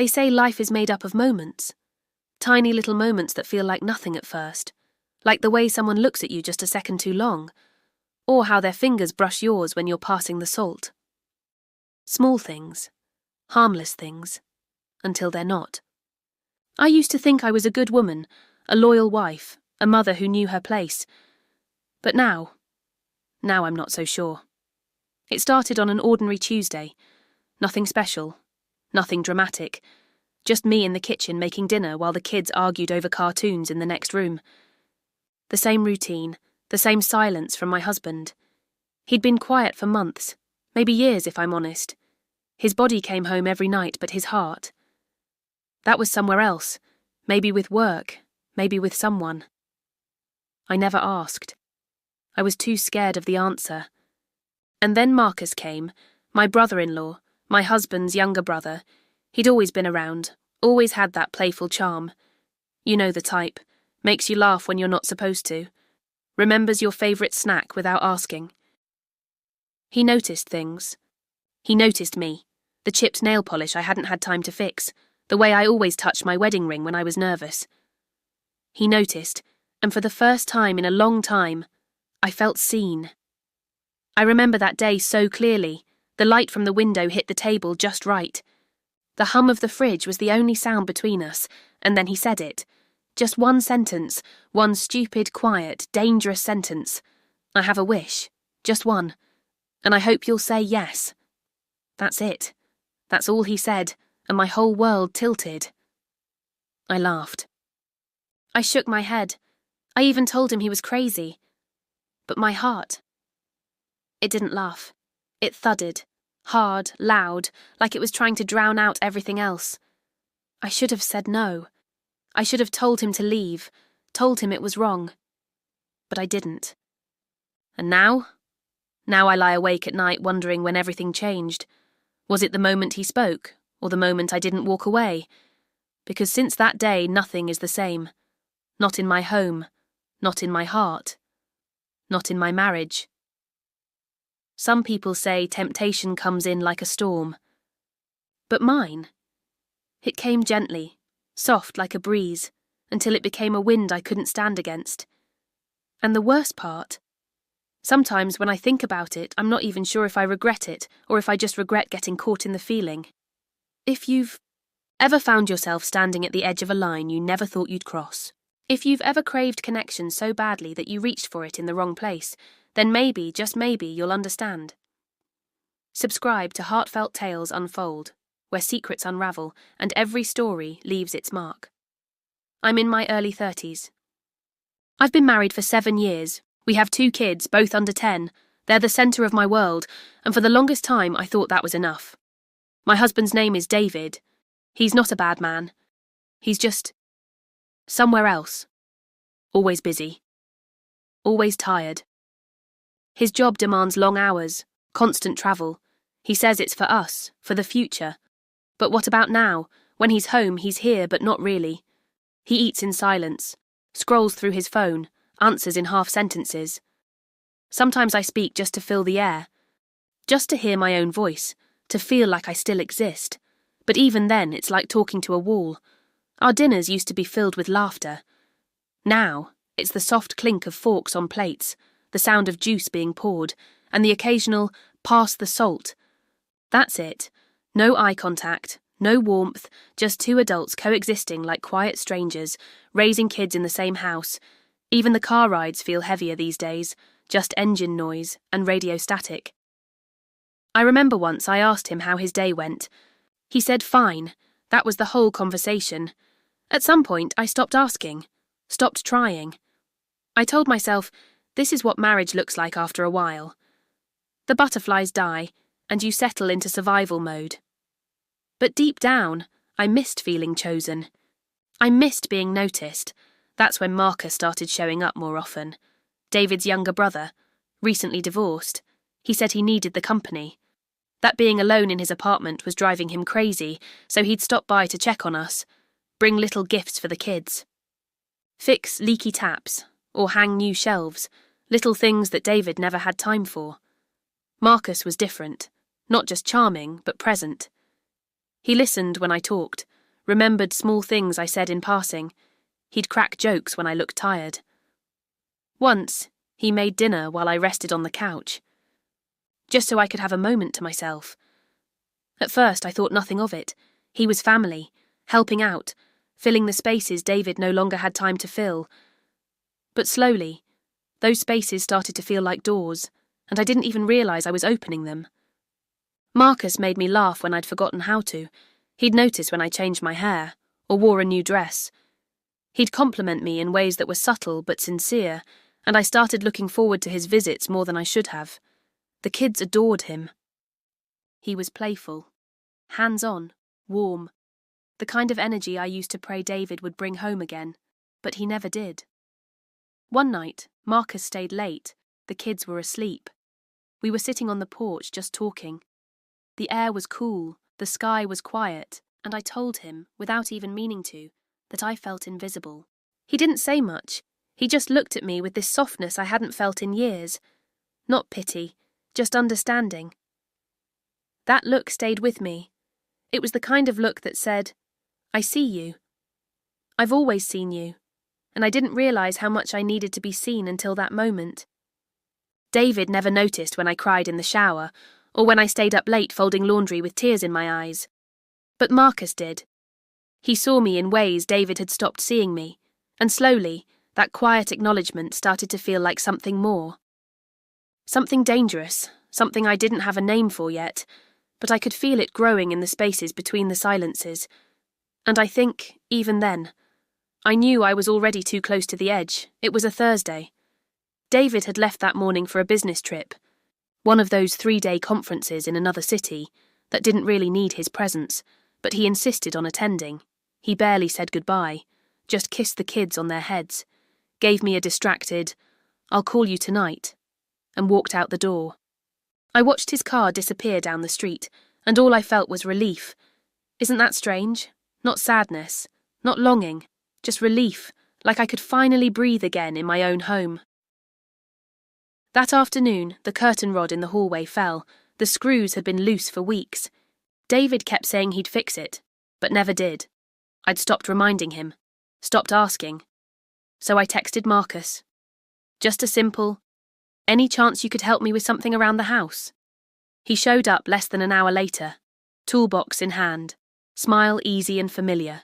They say life is made up of moments. Tiny little moments that feel like nothing at first. Like the way someone looks at you just a second too long. Or how their fingers brush yours when you're passing the salt. Small things. Harmless things. Until they're not. I used to think I was a good woman, a loyal wife, a mother who knew her place. But now I'm not so sure. It started on an ordinary Tuesday. Nothing special. Nothing dramatic. Just me in the kitchen making dinner while the kids argued over cartoons in the next room. The same routine, the same silence from my husband. He'd been quiet for months, maybe years if I'm honest. His body came home every night, but his heart. That was somewhere else, maybe with work, maybe with someone. I never asked. I was too scared of the answer. And then Marcus came, my brother-in-law, my husband's younger brother. He'd always been around, always had that playful charm. You know the type, makes you laugh when you're not supposed to, remembers your favourite snack without asking. He noticed things. He noticed me, the chipped nail polish I hadn't had time to fix, the way I always touched my wedding ring when I was nervous. He noticed, and for the first time in a long time, I felt seen. I remember that day so clearly. The light from the window hit the table just right. The hum of the fridge was the only sound between us, and then he said it. Just one sentence, one stupid, quiet, dangerous sentence. I have a wish, just one, and I hope you'll say yes. That's it. That's all he said, and my whole world tilted. I laughed. I shook my head. I even told him he was crazy. But my heart, it didn't laugh. It thudded, hard, loud, like it was trying to drown out everything else. I should have said no. I should have told him to leave, told him it was wrong. But I didn't. And now? Now I lie awake at night wondering when everything changed. Was it the moment he spoke, or the moment I didn't walk away? Because since that day nothing is the same. Not in my home, not in my heart, not in my marriage. Some people say temptation comes in like a storm. But mine? It came gently, soft like a breeze, until it became a wind I couldn't stand against. And the worst part? Sometimes when I think about it, I'm not even sure if I regret it, or if I just regret getting caught in the feeling. If you've ever found yourself standing at the edge of a line you never thought you'd cross, if you've ever craved connection so badly that you reached for it in the wrong place, then maybe, just maybe, you'll understand. Subscribe to Heartfelt Tales Unfold, where secrets unravel and every story leaves its mark. I'm in my early 30s. I've been married for 7 years. We have 2 kids, both under 10. They're the centre of my world, and for the longest time I thought that was enough. My husband's name is David. He's not a bad man. He's just somewhere else. Always busy. Always tired. His job demands long hours, constant travel. He says it's for us, for the future. But what about now? When he's home, he's here, but not really. He eats in silence, scrolls through his phone, answers in half sentences. Sometimes I speak just to fill the air, just to hear my own voice, to feel like I still exist. But even then, it's like talking to a wall. Our dinners used to be filled with laughter. Now, it's the soft clink of forks on plates, the sound of juice being poured, and the occasional, pass the salt. That's it. No eye contact, no warmth, just 2 adults coexisting like quiet strangers, raising kids in the same house. Even the car rides feel heavier these days, just engine noise and radio static. I remember once I asked him how his day went. He said fine. That was the whole conversation. At some point, I stopped asking, stopped trying. I told myself, this is what marriage looks like after a while. The butterflies die, and you settle into survival mode. But deep down, I missed feeling chosen. I missed being noticed. That's when Marcus started showing up more often. David's younger brother, recently divorced. He said he needed the company. That being alone in his apartment was driving him crazy, so he'd stop by to check on us, bring little gifts for the kids. Fix leaky taps, or hang new shelves, little things that David never had time for. Marcus was different, not just charming, but present. He listened when I talked, remembered small things I said in passing. He'd crack jokes when I looked tired. Once, he made dinner while I rested on the couch, just so I could have a moment to myself. At first, I thought nothing of it. He was family, helping out, filling the spaces David no longer had time to fill. But slowly, those spaces started to feel like doors, and I didn't even realise I was opening them. Marcus made me laugh when I'd forgotten how to. He'd notice when I changed my hair, or wore a new dress. He'd compliment me in ways that were subtle but sincere, and I started looking forward to his visits more than I should have. The kids adored him. He was playful, hands-on, warm, the kind of energy I used to pray David would bring home again, but he never did. One night, Marcus stayed late. The kids were asleep. We were sitting on the porch just talking. The air was cool, the sky was quiet, and I told him, without even meaning to, that I felt invisible. He didn't say much. He just looked at me with this softness I hadn't felt in years. Not pity, just understanding. That look stayed with me. It was the kind of look that said, I see you. I've always seen you, and I didn't realise how much I needed to be seen until that moment. David never noticed when I cried in the shower, or when I stayed up late folding laundry with tears in my eyes. But Marcus did. He saw me in ways David had stopped seeing me, and slowly, that quiet acknowledgement started to feel like something more. Something dangerous, something I didn't have a name for yet, but I could feel it growing in the spaces between the silences. And I think, even then, I knew I was already too close to the edge. It was a Thursday. David had left that morning for a business trip, one of those 3-day conferences in another city that didn't really need his presence, but he insisted on attending. He barely said goodbye, just kissed the kids on their heads, gave me a distracted, I'll call you tonight, and walked out the door. I watched his car disappear down the street, and all I felt was relief. Isn't that strange? Not sadness, not longing, just relief, like I could finally breathe again in my own home. That afternoon, the curtain rod in the hallway fell. The screws had been loose for weeks. David kept saying he'd fix it, but never did. I'd stopped reminding him, stopped asking. So I texted Marcus. Just a simple, any chance you could help me with something around the house? He showed up less than an hour later, toolbox in hand, smile easy and familiar.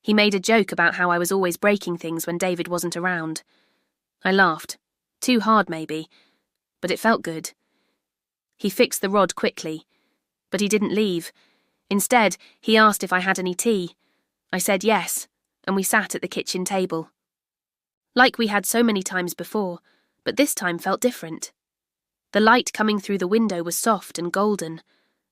He made a joke about how I was always breaking things when David wasn't around. I laughed. Too hard, maybe, but it felt good. He fixed the rod quickly, but he didn't leave. Instead, he asked if I had any tea. I said yes, and we sat at the kitchen table. Like we had so many times before, but this time felt different. The light coming through the window was soft and golden.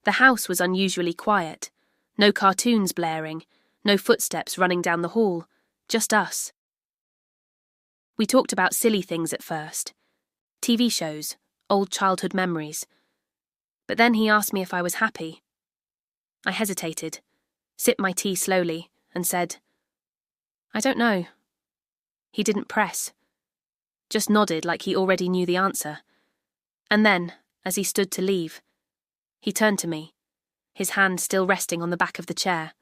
The house was unusually quiet. No cartoons blaring, no footsteps running down the hall, just us. We talked about silly things at first. TV shows, old childhood memories. But then he asked me if I was happy. I hesitated, sipped my tea slowly, and said, I don't know. He didn't press, just nodded like he already knew the answer. And then, as he stood to leave, he turned to me, his hand still resting on the back of the chair.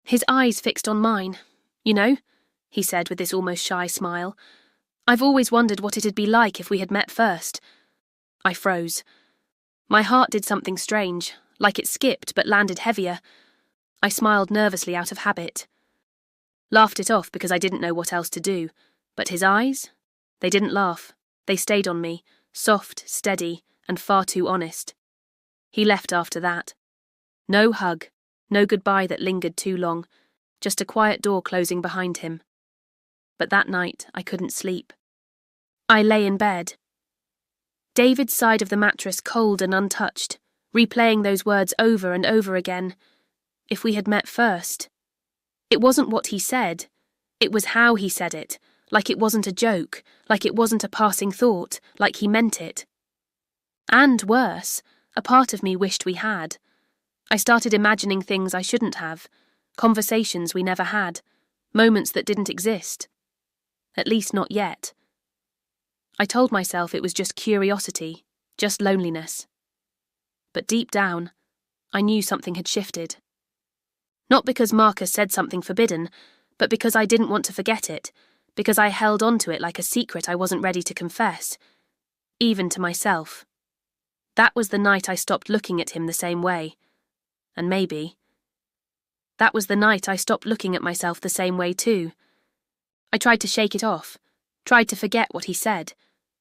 His eyes fixed on mine. You know, he said with this almost shy smile, I've always wondered what it'd be like if we had met first. I froze. My heart did something strange, like it skipped but landed heavier. I smiled nervously out of habit. Laughed it off because I didn't know what else to do. But his eyes? They didn't laugh. They stayed on me, soft, steady, and far too honest. He left after that. No hug, no goodbye that lingered too long, just a quiet door closing behind him. But that night I couldn't sleep. I lay in bed. David's side of the mattress cold and untouched, replaying those words over and over again. If we had met first. It wasn't what he said. It was how he said it, like it wasn't a joke, like it wasn't a passing thought, like he meant it. And worse, a part of me wished we had. I started imagining things I shouldn't have, conversations we never had, moments that didn't exist. At least not yet. I told myself it was just curiosity, just loneliness. But deep down, I knew something had shifted. Not because Marcus said something forbidden, but because I didn't want to forget it, because I held on to it like a secret I wasn't ready to confess, even to myself. That was the night I stopped looking at him the same way. And maybe that was the night I stopped looking at myself the same way too. I tried to shake it off, tried to forget what he said,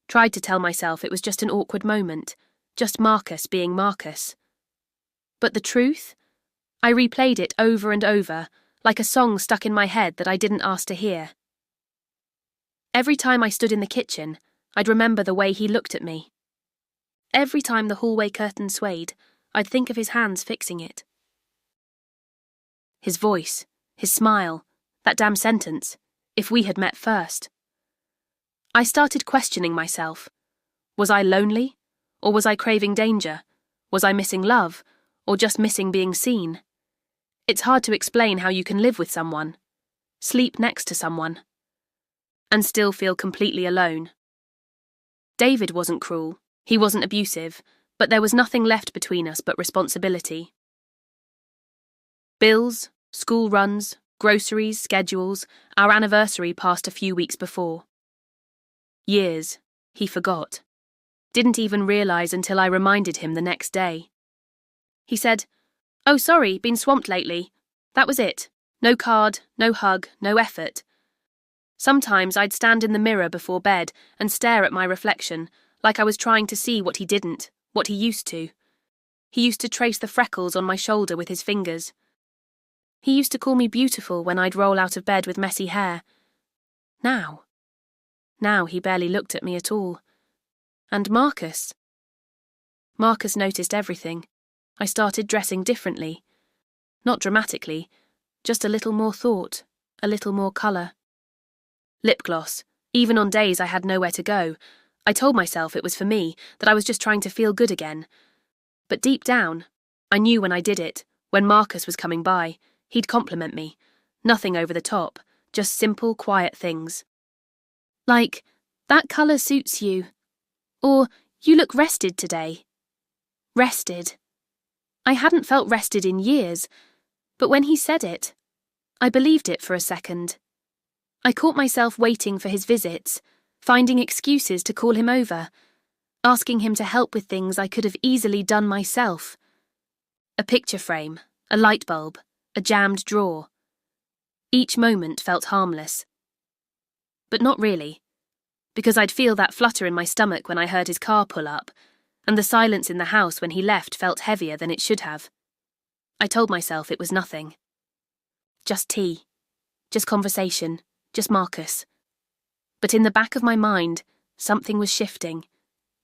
tried to tell myself it was just an awkward moment, just Marcus being Marcus. But the truth? I replayed it over and over, like a song stuck in my head that I didn't ask to hear. Every time I stood in the kitchen, I'd remember the way he looked at me. Every time the hallway curtain swayed, I'd think of his hands fixing it. His voice, his smile, that damn sentence, if we had met first. I started questioning myself. Was I lonely? Or was I craving danger? Was I missing love? Or just missing being seen? It's hard to explain how you can live with someone, sleep next to someone, and still feel completely alone. David wasn't cruel, he wasn't abusive, but there was nothing left between us but responsibility. Bills, school runs, groceries, schedules, our anniversary passed a few weeks before. Years, he forgot. Didn't even realise until I reminded him the next day. He said, "Oh, sorry, been swamped lately." That was it. No card, no hug, no effort. Sometimes I'd stand in the mirror before bed and stare at my reflection, like I was trying to see what he didn't, what he used to. He used to trace the freckles on my shoulder with his fingers. He used to call me beautiful when I'd roll out of bed with messy hair. Now he barely looked at me at all. And Marcus noticed everything. I started dressing differently. Not dramatically, just a little more thought, a little more colour. Lip gloss, even on days I had nowhere to go. I told myself it was for me, that I was just trying to feel good again. But deep down, I knew when I did it, when Marcus was coming by, he'd compliment me. Nothing over the top, just simple, quiet things. Like, "That colour suits you." Or, "You look rested today." Rested. I hadn't felt rested in years, but when he said it, I believed it for a second. I caught myself waiting for his visits, finding excuses to call him over, asking him to help with things I could have easily done myself. A picture frame, a light bulb, a jammed drawer. Each moment felt harmless. But not really, because I'd feel that flutter in my stomach when I heard his car pull up, and the silence in the house when he left felt heavier than it should have. I told myself it was nothing. Just tea. Just conversation. Just Marcus. But in the back of my mind, something was shifting.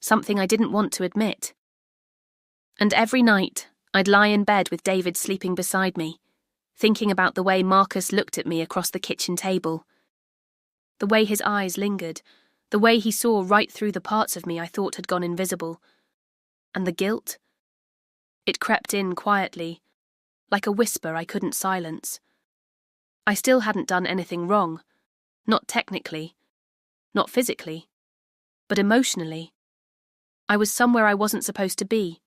Something I didn't want to admit. And every night, I'd lie in bed with David sleeping beside me, thinking about the way Marcus looked at me across the kitchen table. The way his eyes lingered, the way he saw right through the parts of me I thought had gone invisible. And the guilt? It crept in quietly, like a whisper I couldn't silence. I still hadn't done anything wrong. Not technically. Not physically. But emotionally. I was somewhere I wasn't supposed to be.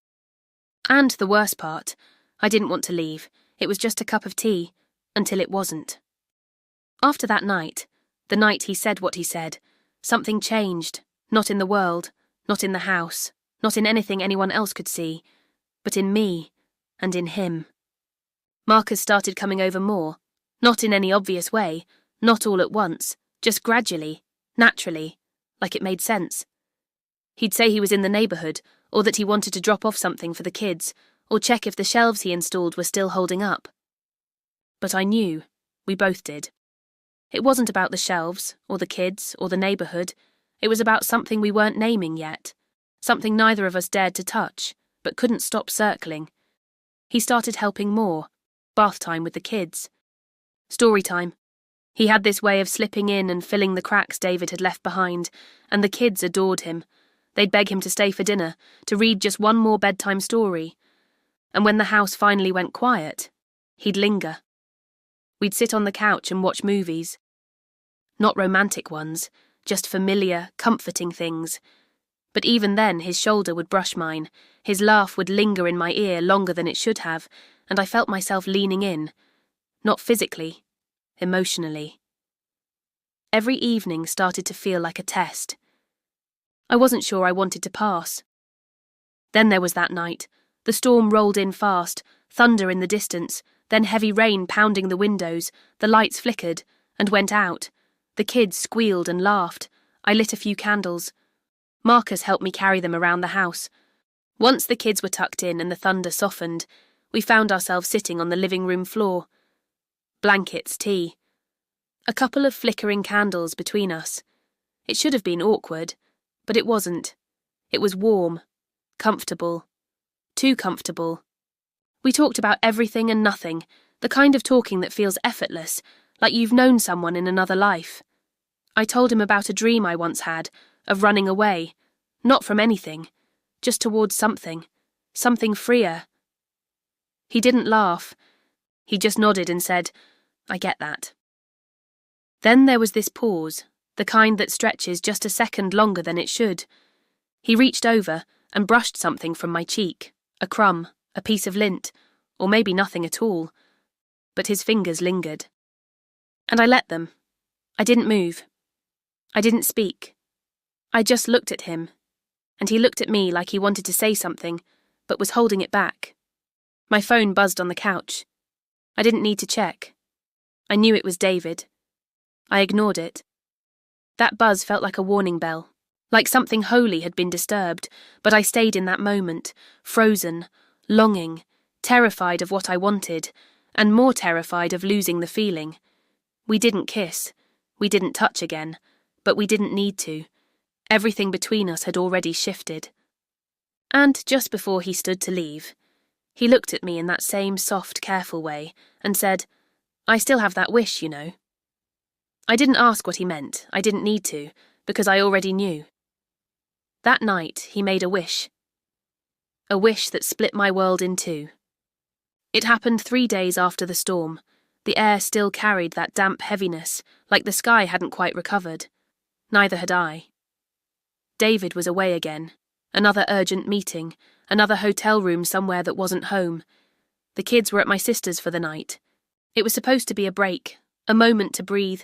And the worst part, I didn't want to leave. It was just a cup of tea, until it wasn't. After that night, the night he said what he said, something changed, not in the world, not in the house, not in anything anyone else could see, but in me, and in him. Marcus started coming over more, not in any obvious way, not all at once, just gradually, naturally, like it made sense. He'd say he was in the neighbourhood, or that he wanted to drop off something for the kids, or check if the shelves he installed were still holding up. But I knew, we both did. It wasn't about the shelves, or the kids, or the neighbourhood. It was about something we weren't naming yet, something neither of us dared to touch, but couldn't stop circling. He started helping more, bath time with the kids. Story time. He had this way of slipping in and filling the cracks David had left behind, and the kids adored him. They'd beg him to stay for dinner, to read just one more bedtime story. And when the house finally went quiet, he'd linger. We'd sit on the couch and watch movies. Not romantic ones, just familiar, comforting things. But even then his shoulder would brush mine, his laugh would linger in my ear longer than it should have, and I felt myself leaning in. Not physically, emotionally. Every evening started to feel like a test. I wasn't sure I wanted to pass. Then there was that night. The storm rolled in fast, thunder in the distance, then heavy rain pounding the windows, the lights flickered and went out. The kids squealed and laughed. I lit a few candles. Marcus helped me carry them around the house. Once the kids were tucked in and the thunder softened, we found ourselves sitting on the living room floor. Blankets, tea. A couple of flickering candles between us. It should have been awkward, but it wasn't. It was warm, comfortable, too comfortable. We talked about everything and nothing, the kind of talking that feels effortless, like you've known someone in another life. I told him about a dream I once had, of running away, not from anything, just towards something freer. He didn't laugh. He just nodded and said, "I get that." Then there was this pause, the kind that stretches just a second longer than it should. He reached over and brushed something from my cheek, a crumb, a piece of lint, or maybe nothing at all. But his fingers lingered. And I let them. I didn't move. I didn't speak. I just looked at him, and he looked at me like he wanted to say something, but was holding it back. My phone buzzed on the couch. I didn't need to check. I knew it was David. I ignored it. That buzz felt like a warning bell, like something holy had been disturbed, but I stayed in that moment, frozen, longing, terrified of what I wanted, and more terrified of losing the feeling. We didn't kiss. We didn't touch again, but we didn't need to. Everything between us had already shifted. And just before he stood to leave, he looked at me in that same soft, careful way and said, "I still have that wish, you know." I didn't ask what he meant. I didn't need to, because I already knew. That night, he made a wish. A wish that split my world in two. It happened 3 days after the storm. The air still carried that damp heaviness, like the sky hadn't quite recovered. Neither had I. David was away again. Another urgent meeting, another hotel room somewhere that wasn't home. The kids were at my sister's for the night. It was supposed to be a break, a moment to breathe,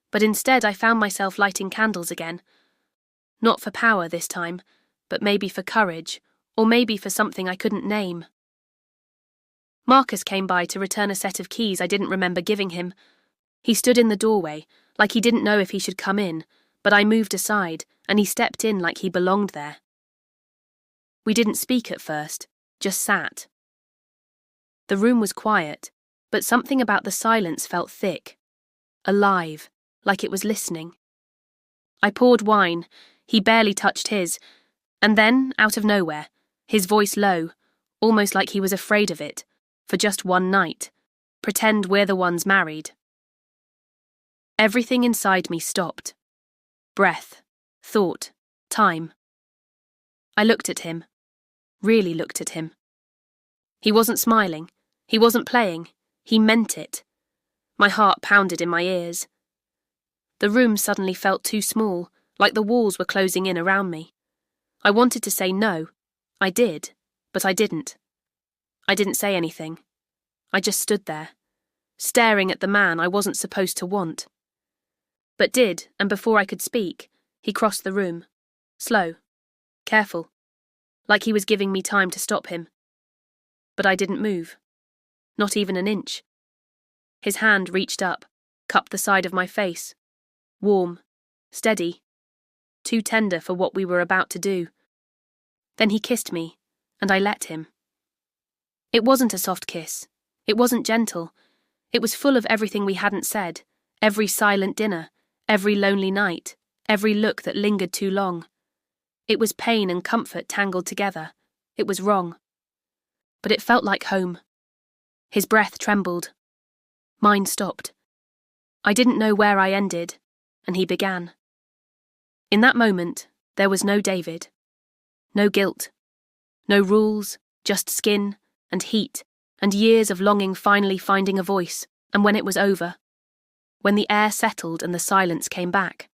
but instead I found myself lighting candles again. Not for power this time, but maybe for courage, or maybe for something I couldn't name. Marcus came by to return a set of keys I didn't remember giving him. He stood in the doorway, like he didn't know if he should come in, but I moved aside, and he stepped in like he belonged there. We didn't speak at first, just sat. The room was quiet, but something about the silence felt thick, alive, like it was listening. I poured wine, he barely touched his, and then, out of nowhere, his voice low, almost like he was afraid of it, for just one night, pretend we're the ones married. Everything inside me stopped. Breath, thought, time. I looked at him, really looked at him. He wasn't smiling, he wasn't playing, he meant it. My heart pounded in my ears. The room suddenly felt too small, like the walls were closing in around me. I wanted to say no. I did, but I didn't. I didn't say anything. I just stood there, staring at the man I wasn't supposed to want. But did, and before I could speak, he crossed the room. Slow, careful, like he was giving me time to stop him. But I didn't move, not even an inch. His hand reached up, cupped the side of my face. Warm, steady, too tender for what we were about to do. Then he kissed me, and I let him. It wasn't a soft kiss. It wasn't gentle. It was full of everything we hadn't said, every silent dinner, every lonely night, every look that lingered too long. It was pain and comfort tangled together. It was wrong. But it felt like home. His breath trembled. Mine stopped. I didn't know where I ended, and he began. In that moment, there was no David. No guilt. No rules, just skin and heat and years of longing finally finding a voice, and when it was over, when the air settled and the silence came back.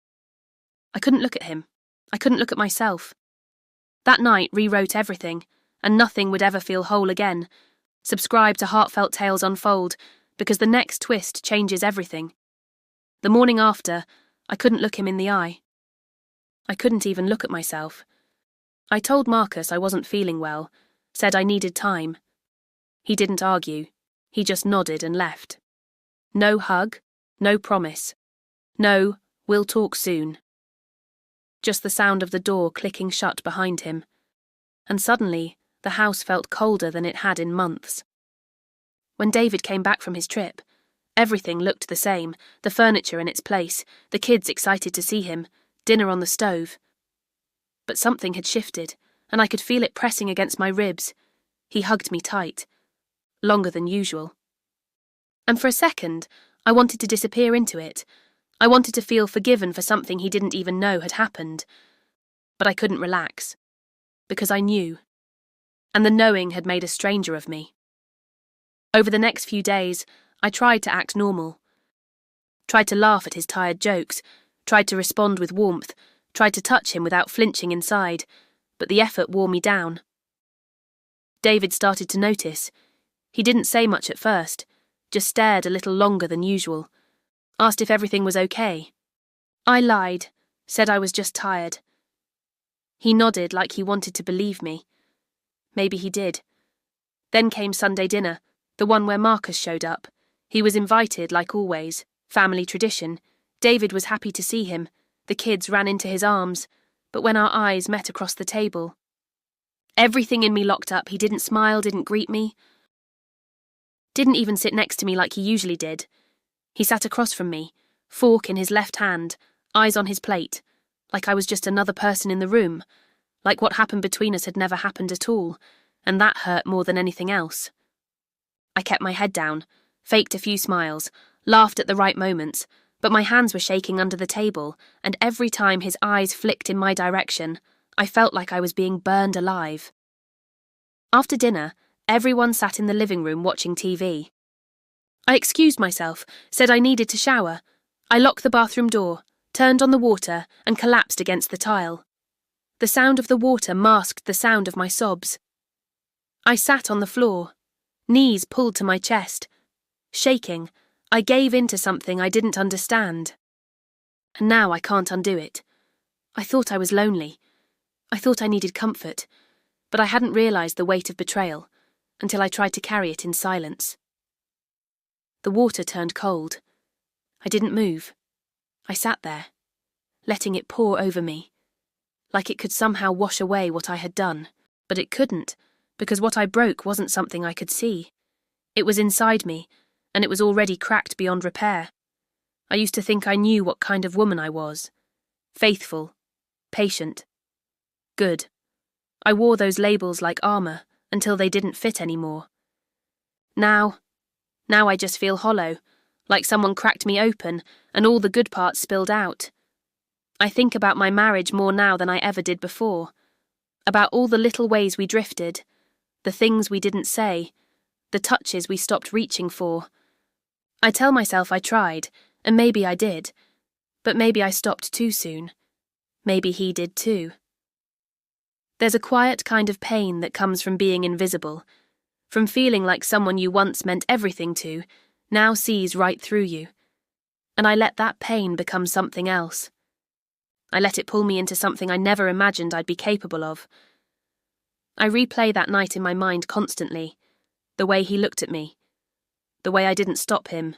I couldn't look at him. I couldn't look at myself. That night rewrote everything, and nothing would ever feel whole again. Subscribe to Heartfelt Tales Unfold, because the next twist changes everything. The morning after, I couldn't look him in the eye. I couldn't even look at myself. I told Marcus I wasn't feeling well, said I needed time. He didn't argue. He just nodded and left. No hug, no promise. No, we'll talk soon. Just the sound of the door clicking shut behind him. And suddenly, the house felt colder than it had in months. When David came back from his trip, everything looked the same, the furniture in its place, the kids excited to see him, dinner on the stove. But something had shifted, and I could feel it pressing against my ribs. He hugged me tight, longer than usual. And for a second, I wanted to disappear into it. I wanted to feel forgiven for something he didn't even know had happened. But I couldn't relax, because I knew. And the knowing had made a stranger of me. Over the next few days, I tried to act normal. Tried to laugh at his tired jokes, tried to respond with warmth, tried to touch him without flinching inside, but the effort wore me down. David started to notice. He didn't say much at first, just stared a little longer than usual, asked if everything was okay. I lied, said I was just tired. He nodded like he wanted to believe me. Maybe he did. Then came Sunday dinner, the one where Marcus showed up. He was invited, like always, family tradition. David was happy to see him. The kids ran into his arms, but when our eyes met across the table, everything in me locked up. He didn't smile, didn't greet me. Didn't even sit next to me like he usually did. He sat across from me, fork in his left hand, eyes on his plate, like I was just another person in the room, like what happened between us had never happened at all, and that hurt more than anything else. I kept my head down, faked a few smiles, laughed at the right moments, but my hands were shaking under the table, and every time his eyes flicked in my direction, I felt like I was being burned alive. After dinner, everyone sat in the living room watching TV. I excused myself, said I needed to shower. I locked the bathroom door, turned on the water, and collapsed against the tile. The sound of the water masked the sound of my sobs. I sat on the floor, knees pulled to my chest. Shaking, I gave in to something I didn't understand. And now I can't undo it. I thought I was lonely. I thought I needed comfort, but I hadn't realised the weight of betrayal until I tried to carry it in silence. The water turned cold. I didn't move. I sat there, letting it pour over me, like it could somehow wash away what I had done. But it couldn't, because what I broke wasn't something I could see. It was inside me, and it was already cracked beyond repair. I used to think I knew what kind of woman I was. Faithful, patient, good. I wore those labels like armour until they didn't fit anymore. Now I just feel hollow, like someone cracked me open and all the good parts spilled out. I think about my marriage more now than I ever did before, about all the little ways we drifted, the things we didn't say, the touches we stopped reaching for. I tell myself I tried, and maybe I did, but maybe I stopped too soon. Maybe he did too. There's a quiet kind of pain that comes from being invisible, from feeling like someone you once meant everything to now sees right through you. And I let that pain become something else. I let it pull me into something I never imagined I'd be capable of. I replay that night in my mind constantly, the way he looked at me, the way I didn't stop him,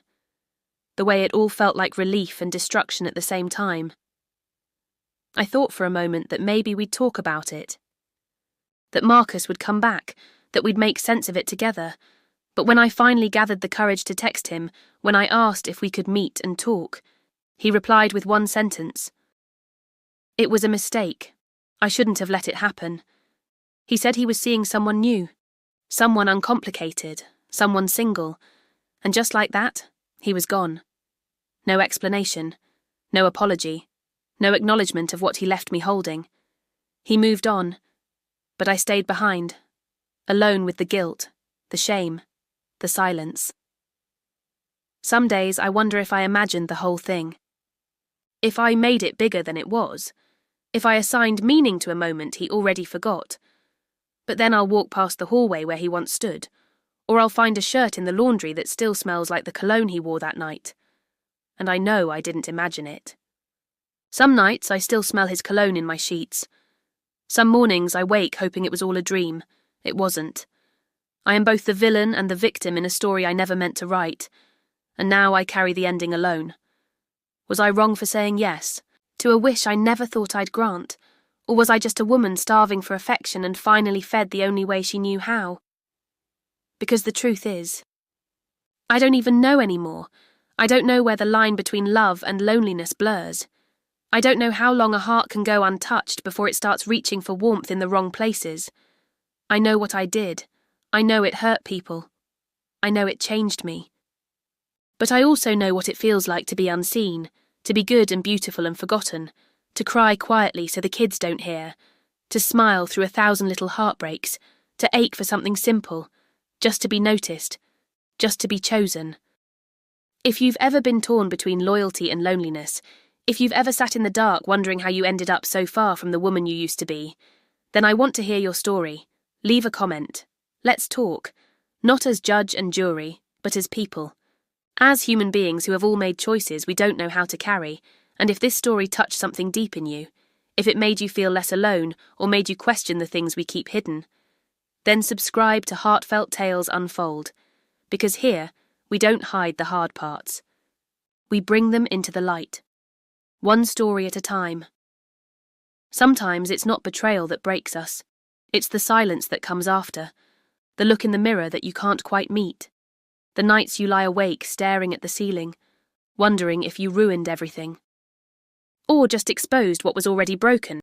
the way it all felt like relief and destruction at the same time. I thought for a moment that maybe we'd talk about it, that Marcus would come back, that we'd make sense of it together. But when I finally gathered the courage to text him, when I asked if we could meet and talk, he replied with one sentence. It was a mistake. I shouldn't have let it happen. He said he was seeing someone new, someone uncomplicated, someone single, and just like that, he was gone. No explanation, no apology, no acknowledgement of what he left me holding. He moved on, but I stayed behind, alone with the guilt, the shame, the silence. Some days I wonder if I imagined the whole thing. If I made it bigger than it was. If I assigned meaning to a moment he already forgot. But then I'll walk past the hallway where he once stood, or I'll find a shirt in the laundry that still smells like the cologne he wore that night. And I know I didn't imagine it. Some nights I still smell his cologne in my sheets. Some mornings I wake hoping it was all a dream. It wasn't. I am both the villain and the victim in a story I never meant to write, and now I carry the ending alone. Was I wrong for saying yes, to a wish I never thought I'd grant? Or was I just a woman starving for affection and finally fed the only way she knew how? Because the truth is, I don't even know anymore. I don't know where the line between love and loneliness blurs. I don't know how long a heart can go untouched before it starts reaching for warmth in the wrong places. I know what I did. I know it hurt people. I know it changed me. But I also know what it feels like to be unseen, to be good and beautiful and forgotten, to cry quietly so the kids don't hear, to smile through 1,000 little heartbreaks, to ache for something simple, just to be noticed, just to be chosen. If you've ever been torn between loyalty and loneliness, if you've ever sat in the dark wondering how you ended up so far from the woman you used to be, then I want to hear your story. Leave a comment. Let's talk, not as judge and jury, but as people. As human beings who have all made choices we don't know how to carry, and if this story touched something deep in you, if it made you feel less alone or made you question the things we keep hidden, then subscribe to Heartfelt Tales Unfold, because here we don't hide the hard parts. We bring them into the light, one story at a time. Sometimes it's not betrayal that breaks us, it's the silence that comes after, the look in the mirror that you can't quite meet, the nights you lie awake staring at the ceiling, wondering if you ruined everything, or just exposed what was already broken.